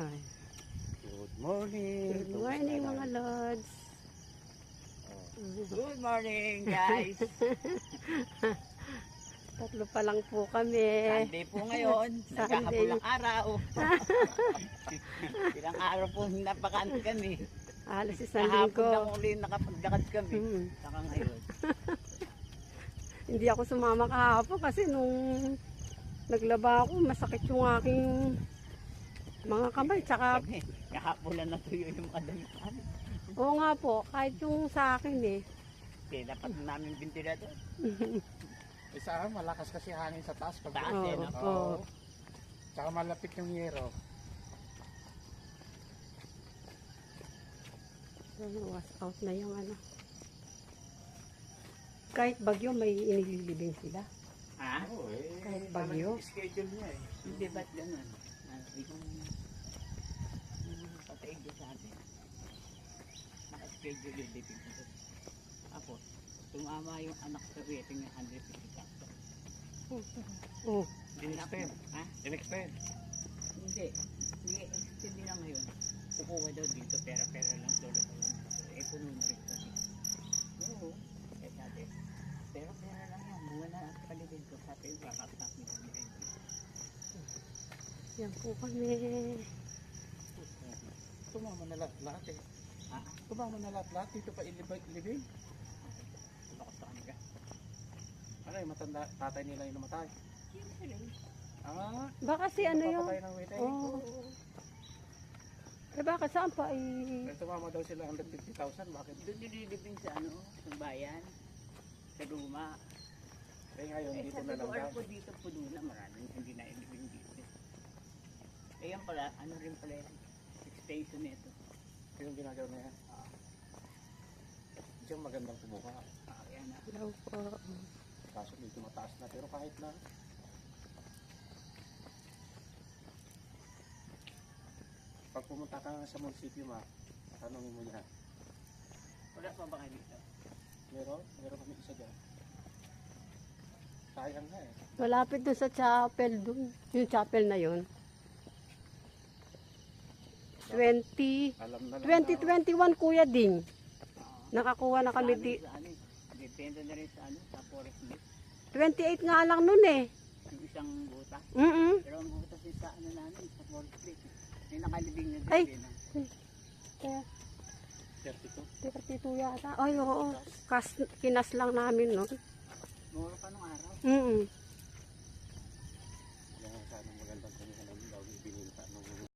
Ay. Good morning. Good morning mga lods. Good morning, guys. Tatlo pa lang po kami. Sunday po ngayon. Nagkakapulang araw. Ilang araw po napakaan kami. Alas isang Kahapon lang linggo. uli nakapaglakad kami. Saka ngayon. Hindi ako sumama kahapon kasi nung naglaba ako, masakit yung aking mga kamay. Tsaka, Kami, kahapon lang natuyo yung mga damitan. oo nga po, kahit yung sa akin eh. Kaya dapat namin ventilador. Isa, malakas kasi hangin sa taas. Pag Taas, Oo, no? oo. Tsaka malapit yung yero. Was out na yung ano. Kahit bagyo, may inililibing sila. Ha? Oo Kahit bagyo. Schedule niya eh. Hindi ba't ganun? Hindi kong patay ko sa atin. Naka-schedule yung dating ko. Tapos, tumama yung anak sa waiting ng 150,000. Oh, In-extend. Ha? In-extend. Hindi. Hindi, extend lang ngayon. Kukuha daw dito, pera-pera lang tulad ko lang. Eh, puno na rin ito. Oo. Eh, sabi, pera-pera lang yan. Buwan na at palibig ko. Sabi, kakastop nito ni Eddie. yan po kami. Tumama na lahat eh. Ha? Tumama na lahat. Dito pa ilibing. Lakas sa kanila. Ano yung matanda, tatay nila yung namatay? Hindi sila eh. Baka kasi ano yun. Napapatay ng wait eh. Oh. Eh bakit saan pa Eh, tumama daw sila 150,000. Bakit? Doon nililibing sa ano, sa bayan, sa luma. Eh ngayon, Eh, dito sabi na ko, lang alam daw. ko dito puno na maraming hindi na ilibing dito. Eh, yan pala, ano rin pala yan, extension nito. Yung ginagawa na yan. Diyan magandang kumuha. Yan na. daw po. Kaso dito mataas na. Pero kahit na. Pag pumunta ka sa munisipyo tanongin mo niya. Wala pa ba kayo dito? Meron kami isa dyan. Sayang na eh. Malapit doon sa chapel doon. Yung chapel na yun. 20, Alam na lang 2021 Kuya Ding. Nakakuha na kami di... di. Sa ano, depende na rin sa ano, sa forest list. 28 nga lang nun eh. Yung isang buta. Pero ang buta sa ano namin, sa forest list. May nakalibing na Ay! din. Kaya 32. 32 yata. Ay oo. Kinas lang namin no. Mura pa nung araw.